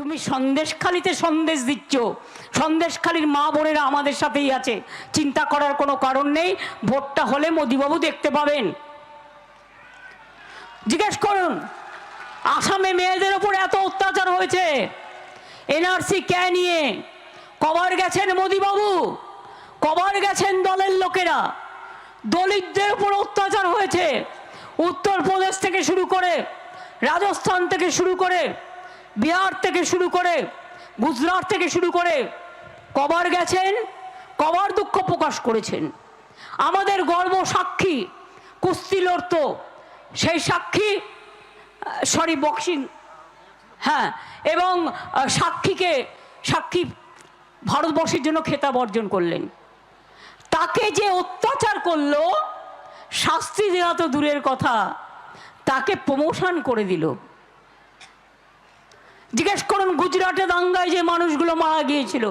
তুমি সন্দেশখালিতে সন্দেশ দিচ্ছ, সন্দেশখালির মা বোনেরা আমাদের সাথেই আছে, চিন্তা করার কোনো কারণ নেই। ভোটটা হলে মোদিবাবু দেখতে পাবেন। জিজ্ঞেস করুন, আসামে মেয়েদের ওপর এত অত্যাচার হয়েছে, এনআরসি কে নিয়ে কবার গেছেন মোদিবাবু? কবার গেছেন দলের লোকেরা? দলিতদের উপর অত্যাচার হয়েছে, উত্তরপ্রদেশ থেকে শুরু করে, রাজস্থান থেকে শুরু করে, বিহার থেকে শুরু করে, গুজরাট থেকে শুরু করে কবার গেছেন, কবার দুঃখ প্রকাশ করেছেন। আমাদের গর্ব সাক্ষী কুস্তি লড়ত, সেই সাক্ষী বক্সিং, হ্যাঁ, এবং সাক্ষী ভারতবর্ষের জন্য খেতাব অর্জন করলেন। তাকে যে অত্যাচার করলো, শাস্তি দেওয়া তো দূরের কথা, তাকে প্রমোশন করে দিল। জিজ্ঞেস করুন, গুজরাটে দাঙ্গায় যে মানুষগুলো মারা গিয়েছিল,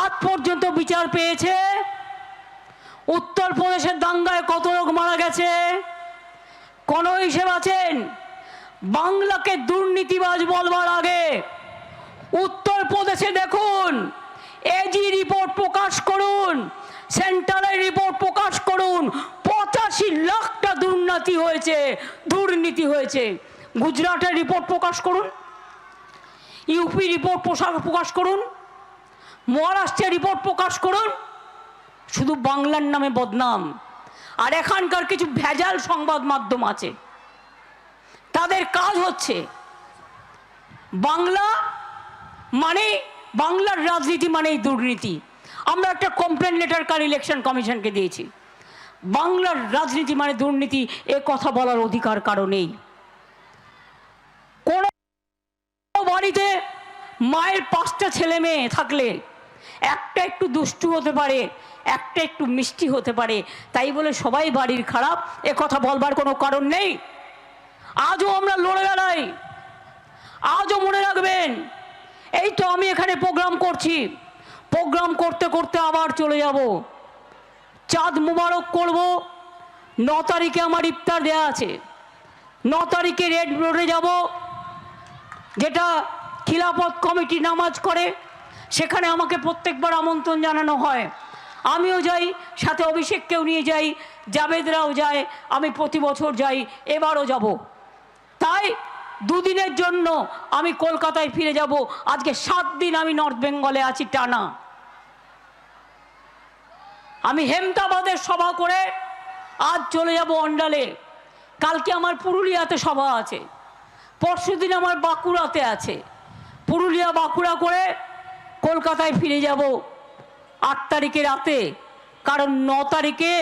আজ পর্যন্ত বিচার পেয়েছে? উত্তরপ্রদেশের দাঙ্গায় কত লোক মারা গেছে? কোন হিসেব আছেন? বাংলাকে দুর্নীতিবাজ বলবার আগে উত্তরপ্রদেশে দেখুন, এজি রিপোর্ট প্রকাশ করুন, সেন্ট্রালের রিপোর্ট প্রকাশ করুন, 85 লাখটা দুর্নীতি হয়েছে। গুজরাটের রিপোর্ট প্রকাশ করুন, ইউপি রিপোর্ট প্রকাশ করুন, মহারাষ্ট্রের রিপোর্ট প্রকাশ করুন। শুধু বাংলার নামে বদনাম। আর এখানকার কিছু ভেজাল সংবাদ মাধ্যম আছে, তাদের কাজ হচ্ছে বাংলা মানে, বাংলার রাজনীতি মানেই দুর্নীতি। আমরা একটা কমপ্লেন লেটার কাল ইলেকশন কমিশনকে দিয়েছি, বাংলার রাজনীতি মানে দুর্নীতি, এ কথা বলার অধিকার কারো নেই। কোন বাড়িতে মায়ের 5টা ছেলে মেয়ে থাকলে একটা একটু দুষ্টু হতে পারে, একটা একটু মিষ্টি হতে পারে, তাই বলে সবাই বাড়ির খারাপ, এ কথা বলবার কোনো কারণ নেই। আজও আমরা লড়ে বেড়াই, আজও মনে রাখবেন। এই তো আমি এখানে প্রোগ্রাম করছি, প্রোগ্রাম করতে করতে আবার চলে যাব, চাঁদ মুবারক করব। 9 তারিখে আমার ইফতার দেয়া আছে, 9 তারিখে রেড রোডে যাব, যেটা খিলাফত কমিটি নামাজ করে, সেখানে আমাকে প্রত্যেকবার আমন্ত্রণ জানানো হয়। আমিও যাই, সাথে অভিষেককেও নিয়ে যাই, জাবেদরাও যায়, আমি প্রতি বছর যাই, এবারও যাব। তাই 2 দিনের জন্য আমি কলকাতায় ফিরে যাব। আজকে 7 দিন আমি নর্থ বেঙ্গলে আছি টানা। আমি হেমতাবাদের সভা করে আজ চলে যাব অন্ডালে, কালকে আমার পুরুলিয়াতে সভা আছে, পরশুদিন আমার বাঁকুড়াতে আছে, পুরুলিয়া বাঁকুড়া করে কলকাতায় ফিরে যাব 8 তারিখে রাতে, কারণ 9 তারিখে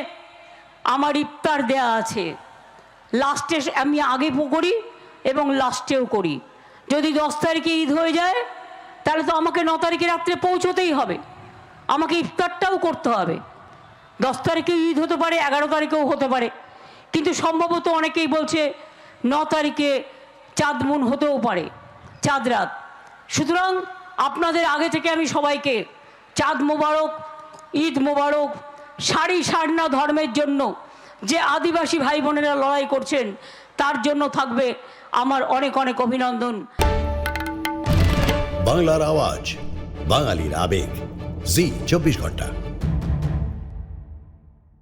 আমার ইফতার দেয়া আছে। লাস্টে আমি আগে করি এবং লাস্টেও করি। যদি 10 তারিখে ঈদ হয়ে যায়, তাহলে তো আমাকে 9 তারিখে রাত্রে পৌঁছতেই হবে, আমাকে ইফতারটাও করতে হবে। 10 তারিখে ঈদ হতে পারে, 11 তারিখেও হতে পারে, কিন্তু সম্ভবত অনেকেই বলছে 9 তারিখে চাঁদ মুন হতেও পারে, চাঁদ রাত। সুতরাং আপনাদের আগে থেকে আমি সবাইকে চাঁদ মোবারক, ঈদ মোবারক। সারি সারনা ধর্মের জন্য যে আদিবাসী ভাই বোনেরা লড়াই করছেন, তার জন্য থাকবে আমার অনেক অনেক অভিনন্দন। বাংলার আওয়াজ, বাঙালির আবেগ, জি 24 ঘন্টা।